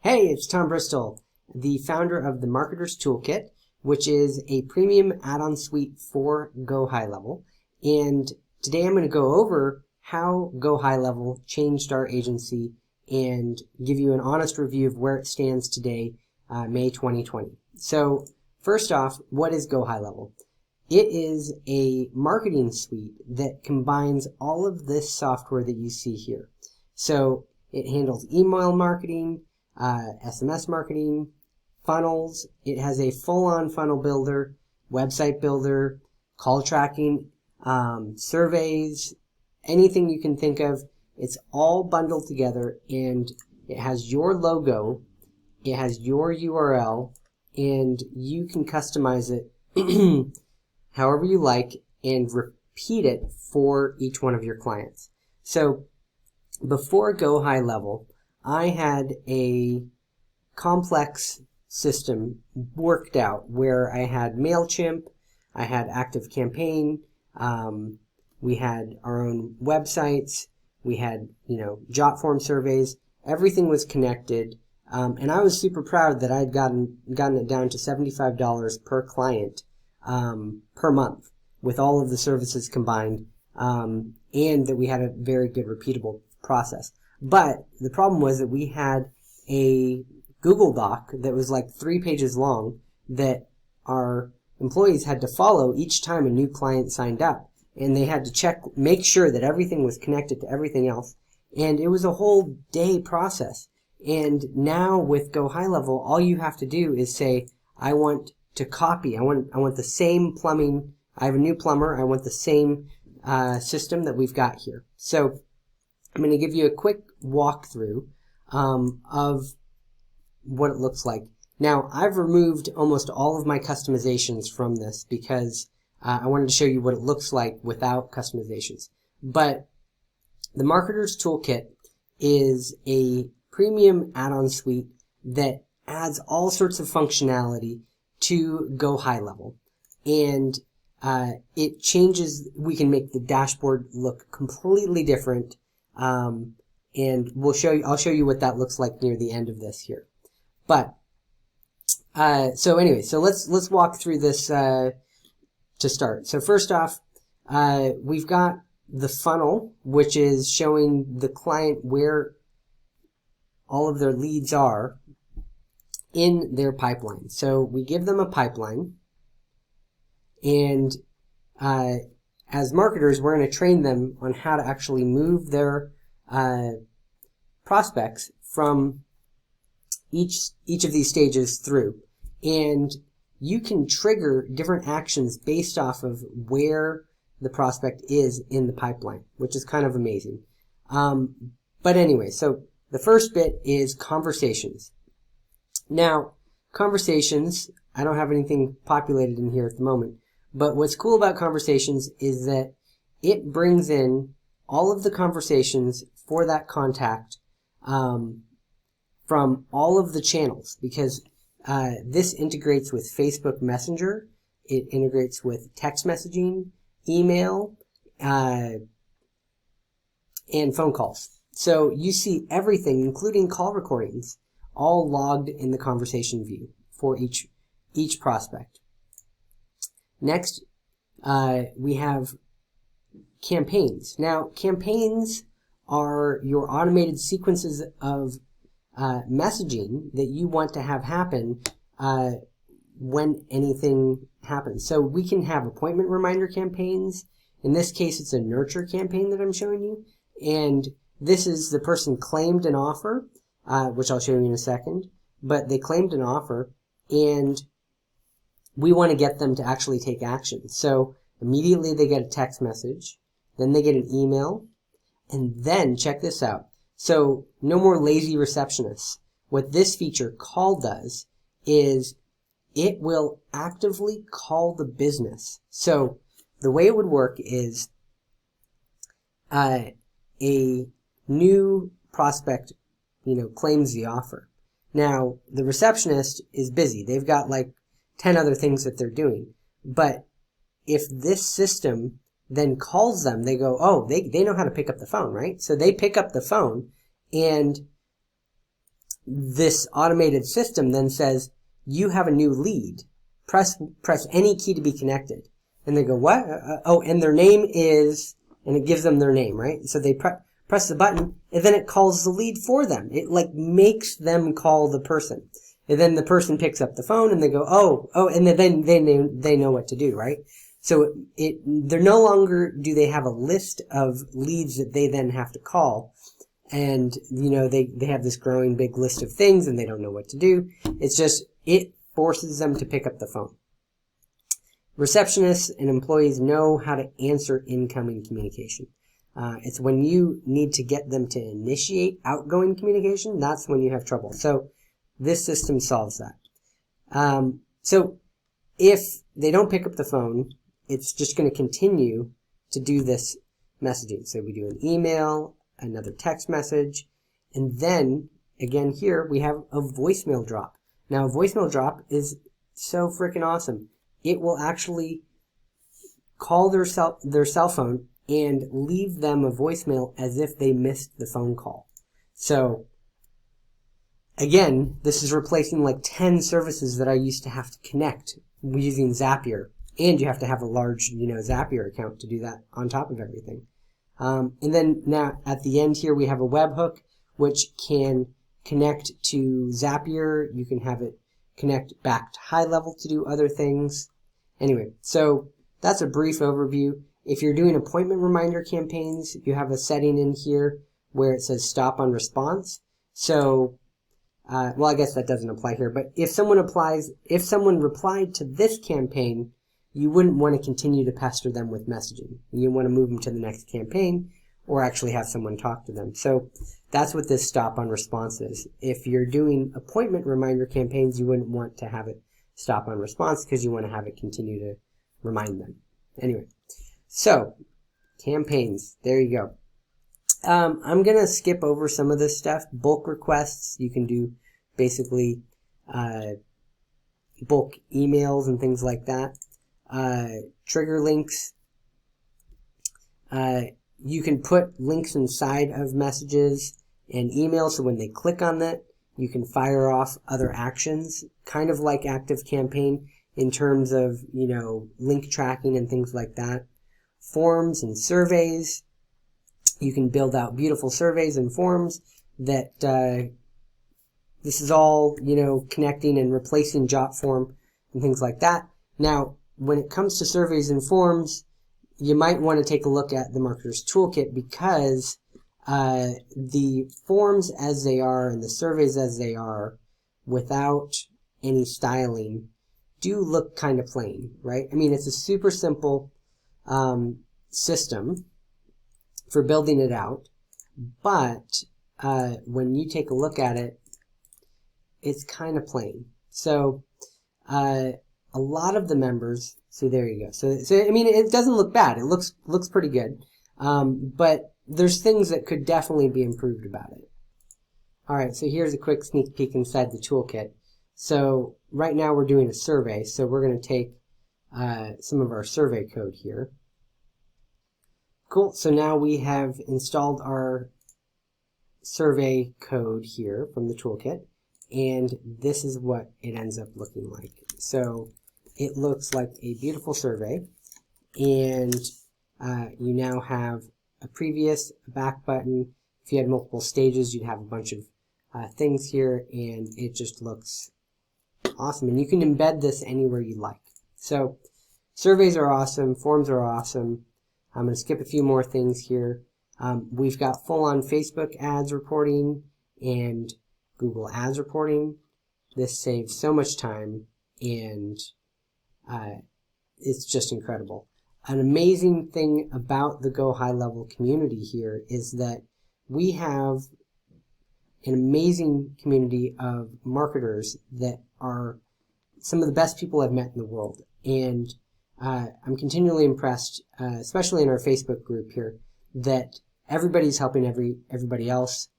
Hey, it's Tom Bristol, the founder of the Marketer's Toolkit, which is a premium add-on suite for Go High Level. And today I'm going to go over how Go High Level changed our agency and give you an honest review of where it stands today, May 2020. So first off, what is Go High Level? It is a marketing suite that combines all of this software that you see here. So it handles email marketing, SMS marketing, funnels. It has a full-on funnel builder, website builder, call tracking, surveys, anything you can think of. It's all bundled together, and it has your logo, it has your URL, and you can customize it however you like and repeat it for each one of your clients. So before Go High Level, I had a complex system worked out where I had MailChimp, I had ActiveCampaign, we had our own websites, we had, Jotform surveys. Everything was connected, and I was super proud that I had gotten it down to $75 per client per month with all of the services combined, and that we had a very good repeatable process. But the problem was that we had a Google Doc that was like 3 pages long that our employees had to follow each time a new client signed up. And they had to make sure that everything was connected to everything else. And it was a whole day process. And now with Go High Level, all you have to do is say, I want to copy. I want the same plumbing. I have a new plumber. I want the same system that we've got here. So I'm going to give you a quick walkthrough of what it looks like. Now, I've removed almost all of my customizations from this because I wanted to show you what it looks like without customizations. But the Marketer's Toolkit is a premium add-on suite that adds all sorts of functionality to Go High Level. And it changes, we can make the dashboard look completely different. And I'll show you what that looks like near the end of this here. But so let's walk through this to start. So first off, we've got the funnel, which is showing the client where all of their leads are in their pipeline. So we give them a pipeline, and as marketers, we're going to train them on how to actually move their prospects from each of these stages through. And you can trigger different actions based off of where the prospect is in the pipeline, which is kind of amazing. But anyway, so the first bit is conversations. Now, conversations, I don't have anything populated in here at the moment, but what's cool about conversations is that it brings in all of the conversations for that contact from all of the channels, because this integrates with Facebook Messenger, it integrates with text messaging, email, and phone calls. So you see everything, including call recordings, all logged in the conversation view for each prospect. Next, we have campaigns. Now, campaigns are your automated sequences of messaging that you want to have happen when anything happens. So we can have appointment reminder campaigns. In this case, it's a nurture campaign that I'm showing you. And this is the person claimed an offer, which I'll show you in a second. But they claimed an offer, and we want to get them to actually take action. So immediately they get a text message, then they get an email, and then check this out. So no more lazy receptionists. What this feature call does is it will actively call the business. So the way it would work is a new prospect, claims the offer. Now, the receptionist is busy. They've got like 10 other things that they're doing. But if this system then calls them, they go, oh, they know how to pick up the phone, right? So they pick up the phone, and this automated system then says, you have a new lead. Press any key to be connected. And they go, what? Oh, and their name is, and it gives them their name, right? So they press the button, and then it calls the lead for them. It like makes them call the person. And then the person picks up the phone and they go, oh, and then they know what to do, right? So they're no longer, do they have a list of leads that they then have to call. And, they have this growing big list of things and they don't know what to do. It's just, it forces them to pick up the phone. Receptionists and employees know how to answer incoming communication. It's when you need to get them to initiate outgoing communication, that's when you have trouble. So this system solves that. So if they don't pick up the phone, it's just going to continue to do this messaging. So we do an email, another text message, and then again here we have a voicemail drop. Now a voicemail drop is so freaking awesome. It will actually call their cell phone and leave them a voicemail as if they missed the phone call. So again, this is replacing like 10 services that I used to have to connect using Zapier. And you have to have a large, Zapier account to do that on top of everything. And then now at the end here we have a webhook which can connect to Zapier. You can have it connect back to high level to do other things. Anyway, so that's a brief overview. If you're doing appointment reminder campaigns, you have a setting in here where it says stop on response. So, well, I guess that doesn't apply here, but if someone replied to this campaign, you wouldn't want to continue to pester them with messaging. You want to move them to the next campaign or actually have someone talk to them. So that's what this stop on response is. If you're doing appointment reminder campaigns, you wouldn't want to have it stop on response because you want to have it continue to remind them. Anyway, so campaigns, there you go. I'm going to skip over some of this stuff. Bulk requests, you can do basically bulk emails and things like that. Trigger links. You can put links inside of messages and emails, so when they click on that, you can fire off other actions, kind of like ActiveCampaign in terms of, link tracking and things like that. Forms and surveys. You can build out beautiful surveys and forms that, this is all, connecting and replacing JotForm and things like that. Now, when it comes to surveys and forms, you might want to take a look at the Marketer's Toolkit because the forms as they are and the surveys as they are without any styling do look kind of plain, right? I mean, it's a super simple system for building it out, but when you take a look at it, it's kind of plain. So a lot of the members, so there you go. So I mean, it doesn't look bad. It looks pretty good, but there's things that could definitely be improved about it. All right, so here's a quick sneak peek inside the toolkit. So right now we're doing a survey, so we're going to take some of our survey code here. Cool, so now we have installed our survey code here from the toolkit, and this is what it ends up looking like. So it looks like a beautiful survey, and you now have a previous, a back button. If you had multiple stages, you'd have a bunch of things here, and it just looks awesome. And you can embed this anywhere you like. So surveys are awesome, forms are awesome. I'm going to skip a few more things here. We've got full-on Facebook ads reporting and Google ads reporting. This saves so much time, and it's just incredible. An amazing thing about the Go High Level community here is that we have an amazing community of marketers that are some of the best people I've met in the world. And I'm continually impressed, especially in our Facebook group here, that everybody's helping everybody else.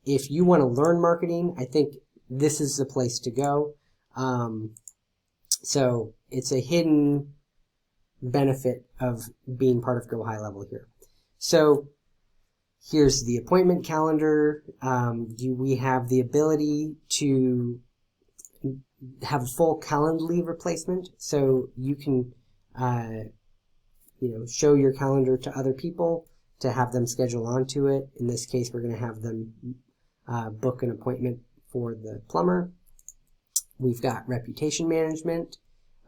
If you want to learn marketing, I think this is the place to go. So it's a hidden benefit of being part of Go High Level here. So Here's the appointment calendar. We have the ability to have a full Calendly replacement, so you can show your calendar to other people to have them schedule onto it. In this case, we're going to have them book an appointment for the plumber. We've got reputation management.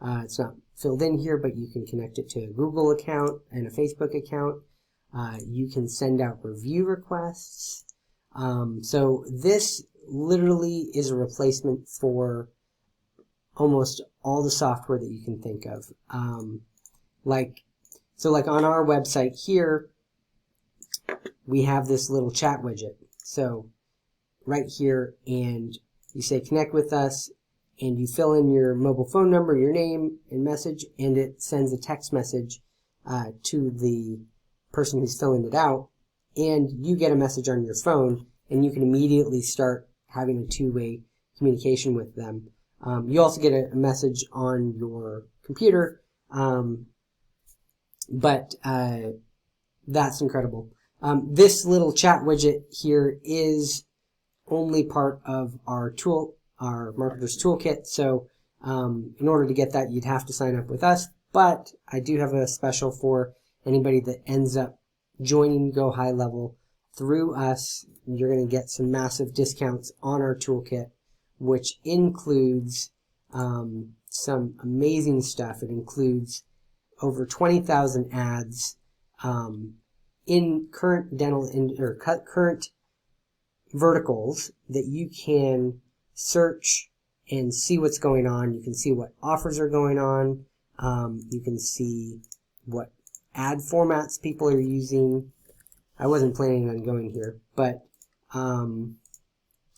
It's not filled in here, but you can connect it to a Google account and a Facebook account. You can send out review requests. So this literally is a replacement for almost all the software that you can think of. Like on our website here, we have this little chat widget. So right here, and you say connect with us, and you fill in your mobile phone number, your name, and message, and it sends a text message to the person who's filling it out, and you get a message on your phone, and you can immediately start having a two-way communication with them. You also get a message on your computer, but that's incredible. This little chat widget here is only part of our Marketer's Toolkit, so in order to get that, you'd have to sign up with us, but I do have a special for anybody that ends up joining Go High Level through us. You're going to get some massive discounts on our toolkit, which includes some amazing stuff. It includes over 20,000 ads in current current verticals that you can search and see what's going on. You can see what offers are going on. You can see what ad formats people are using. I wasn't planning on going here, but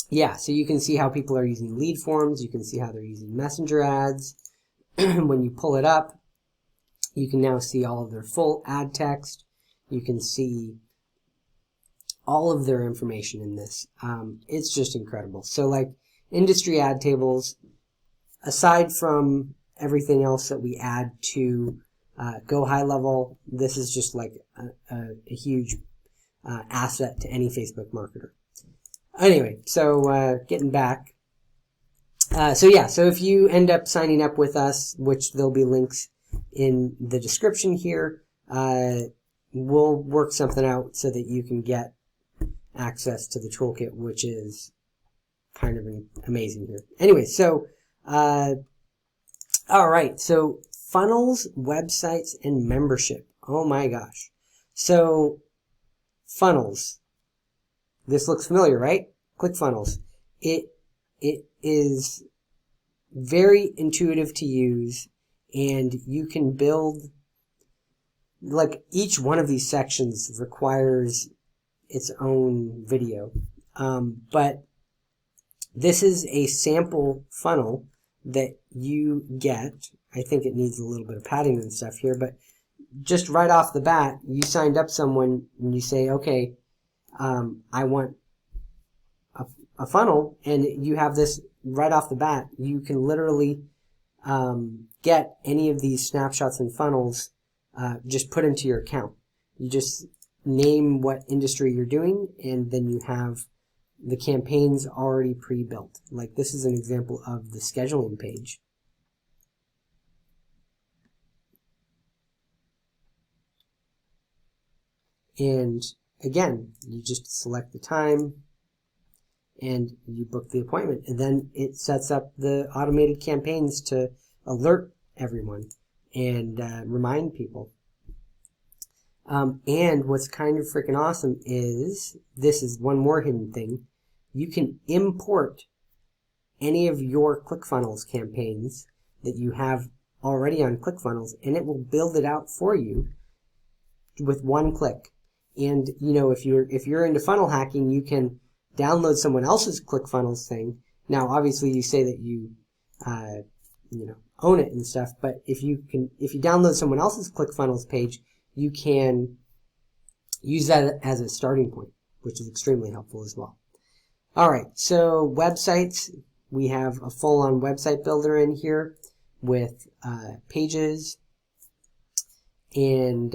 yeah, so you can see how people are using lead forms. You can see how they're using messenger ads. When you pull it up, you can now see all of their full ad text. You can see all of their information in this. It's just incredible. So like industry ad tables, aside from everything else that we add to Go High Level, this is just like a huge asset to any Facebook marketer. Anyway, so getting back. So if you end up signing up with us, which there'll be links in the description here, we'll work something out so that you can get access to the toolkit, which is kind of amazing here. Anyway, so all right, so funnels, websites, and membership. Oh my gosh. So funnels. This looks familiar, right? ClickFunnels. It is very intuitive to use, and you can build, like, each one of these sections requires its own video. But this is a sample funnel that you get. I think it needs a little bit of padding and stuff here, but just right off the bat, you signed up someone and you say, okay, I want a funnel, and you have this right off the bat. You can literally get any of these snapshots and funnels just put into your account. You just name what industry you're doing, and then you have the campaigns already pre-built. Like this is an example of the scheduling page. And again, you just select the time and you book the appointment, and then it sets up the automated campaigns to alert everyone and remind people. And what's kind of freaking awesome is, this is one more hidden thing, you can import any of your ClickFunnels campaigns that you have already on ClickFunnels, and it will build it out for you with one click. And you know, if you're into funnel hacking, you can download someone else's ClickFunnels thing. Now, obviously, you say that you own it and stuff, but if you download someone else's ClickFunnels page, you can use that as a starting point, which is extremely helpful as well. All right, so websites, we have a full-on website builder in here with pages, and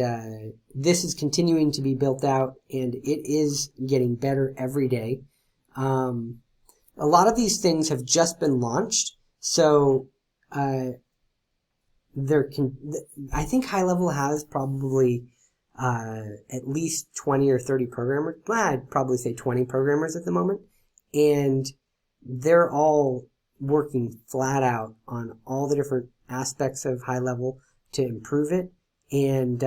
this is continuing to be built out, and it is getting better every day. A lot of these things have just been launched, so I think High Level has probably at least 20 or 30 programmers. I'd probably say 20 programmers at the moment, and they're all working flat out on all the different aspects of High Level to improve it, and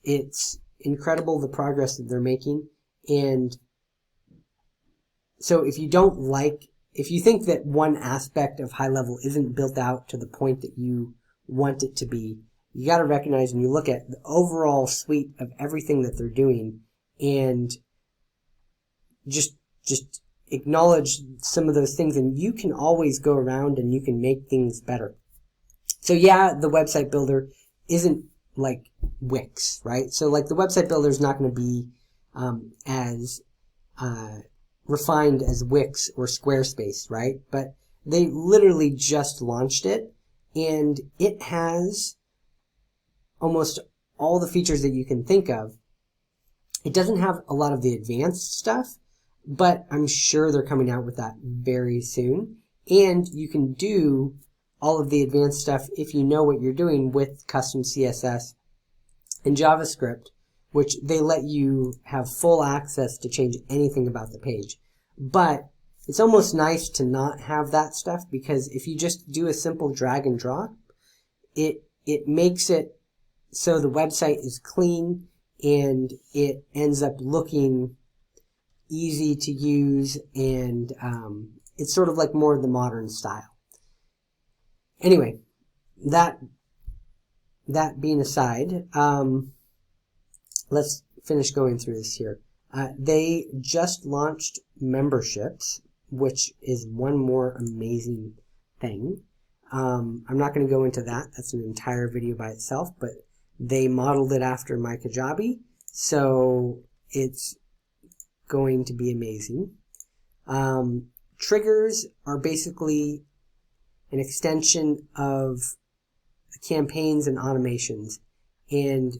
it's incredible the progress that they're making. And so if you think that one aspect of High Level isn't built out to the point that you want it to be, you got to recognize and you look at the overall suite of everything that they're doing, and just acknowledge some of those things, and you can always go around and you can make things better. So yeah, the website builder isn't like Wix, right? So like the website builder is not going to be as refined as Wix or Squarespace, right? But they literally just launched it, and it has almost all the features that you can think of. It doesn't have a lot of the advanced stuff, but I'm sure they're coming out with that very soon. And you can do all of the advanced stuff if you know what you're doing with custom CSS and JavaScript, which they let you have full access to change anything about the page. But it's almost nice to not have that stuff, because if you just do a simple drag and drop, it makes it so the website is clean and it ends up looking easy to use, and it's sort of like more the modern style. Anyway, that being aside, let's finish going through this here. They just launched memberships, which is one more amazing thing. I'm not going to go into that. That's an entire video by itself, but they modeled it after my Kajabi, so it's going to be amazing. Triggers are basically an extension of campaigns and automations, and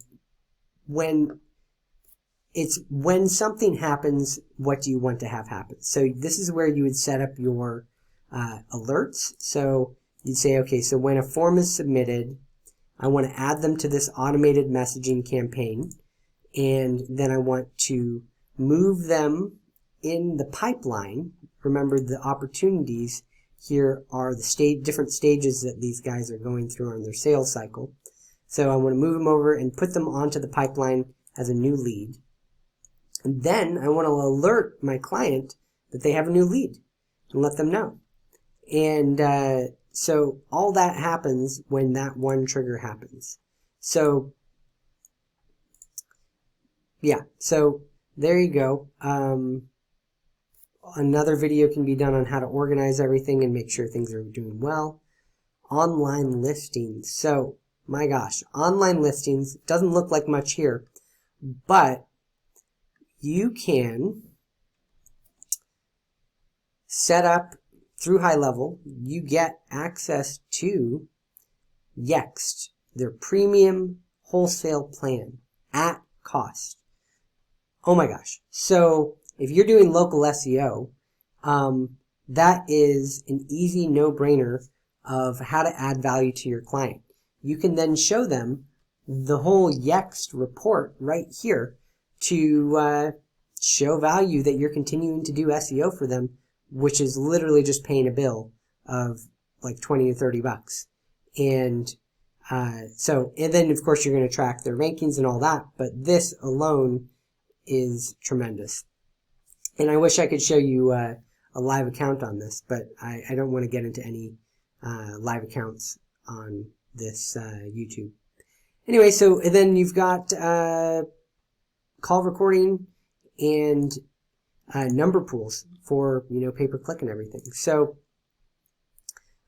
when something happens, what do you want to have happen? So this is where you would set up your alerts. So you'd say, okay, so when a form is submitted, I want to add them to this automated messaging campaign, and then I want to move them in the pipeline. Remember, the opportunities here are the different stages that these guys are going through on their sales cycle. So I want to move them over and put them onto the pipeline as a new lead. And then I want to alert my client that they have a new lead and let them know. And so all that happens when that one trigger happens. So yeah, so there you go. Another video can be done on how to organize everything and make sure things are doing well. Online listings. So, my gosh, online listings doesn't look like much here, but you can set up through High Level. You get access to Yext, their premium wholesale plan at cost. Oh my gosh. So if you're doing local SEO, that is an easy no-brainer of how to add value to your client. You can then show them the whole Yext report right here to show value that you're continuing to do SEO for them, which is literally just paying a bill of like 20 or 30 bucks. And and then of course you're going to track their rankings and all that, but this alone is tremendous. And I wish I could show you a live account on this, but I don't want to get into any live accounts on this YouTube. Anyway, so and then you've got call recording and number pools for, pay-per-click and everything. So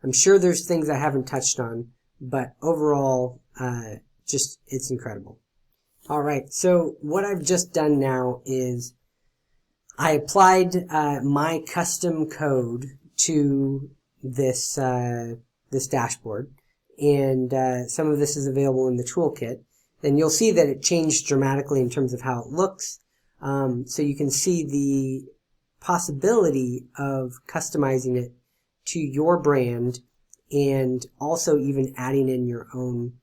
I'm sure there's things I haven't touched on, but overall, it's incredible. All right, so what I've just done now is I applied my custom code to this this dashboard, and some of this is available in the toolkit, then you'll see that it changed dramatically in terms of how it looks. So you can see the possibility of customizing it to your brand and also even adding in your own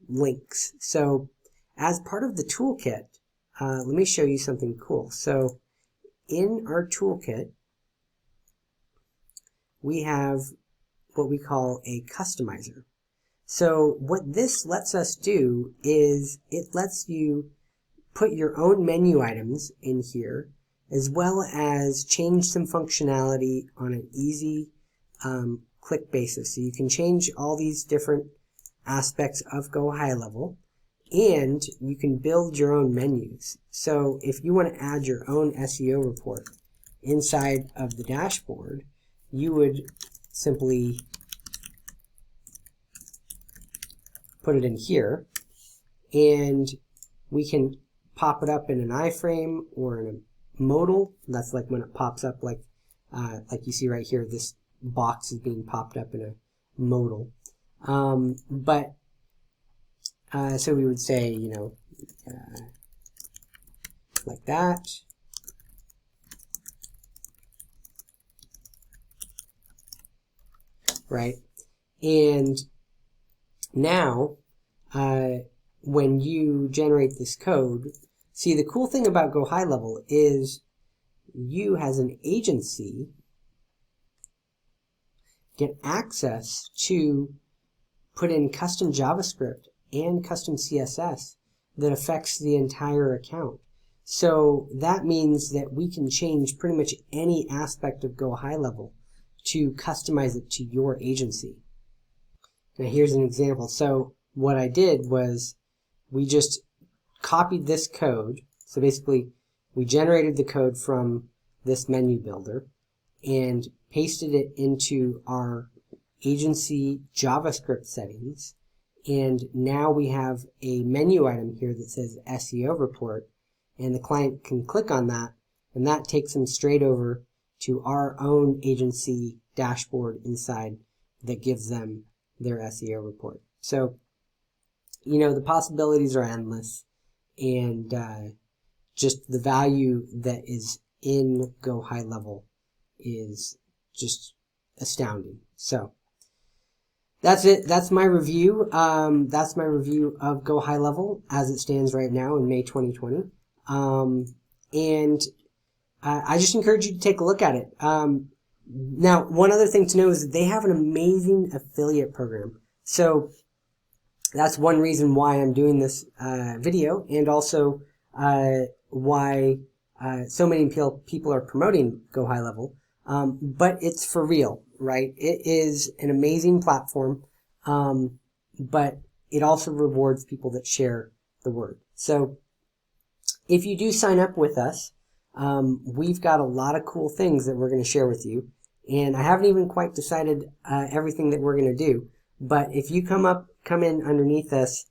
links. So as part of the toolkit, let me show you something cool. So in our toolkit, we have what we call a customizer. So what this lets us do is it lets you put your own menu items in here, as well as change some functionality on an easy click basis. So you can change all these different aspects of Go High Level, and you can build your own menus. So if you want to add your own SEO report inside of the dashboard, you would simply put it in here, and we can pop it up in an iframe or in a modal. That's like when it pops up, like you see right here, this box is being popped up in a modal. So we would say, you know, like that. Right? And now, when you generate this code, see, the cool thing about Go High Level is you as an agency get access to put in custom JavaScript and custom CSS that affects the entire account. So that means that we can change pretty much any aspect of Go High Level to customize it to your agency. Now here's an example. So what I did was we just copied this code. So basically we generated the code from this menu builder and pasted it into our agency JavaScript settings. And now we have a menu item here that says SEO report, and the client can click on that, and that takes them straight over to our own agency dashboard inside that gives them their SEO report. So, you know, the possibilities are endless, and just the value that is in Go High Level is just astounding. So that's it. That's my review. That's my review of Go High Level as it stands right now in May 2020. I just encourage you to take a look at it. Now, one other thing to know is that they have an amazing affiliate program. So that's one reason why I'm doing this video, and also why so many people are promoting Go High Level. But it's for real, right? It is an amazing platform, but it also rewards people that share the word. So if you do sign up with us, we've got a lot of cool things that we're going to share with you. And I haven't even quite decided everything that we're going to do. But if you come in underneath us,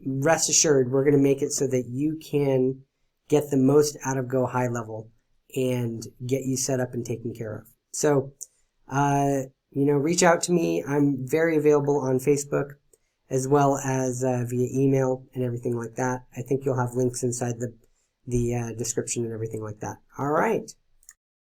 rest assured we're going to make it so that you can get the most out of Go High Level and get you set up and taken care of. So, reach out to me. I'm very available on Facebook, as well as via email and everything like that. I think you'll have links inside the description and everything like that. All right.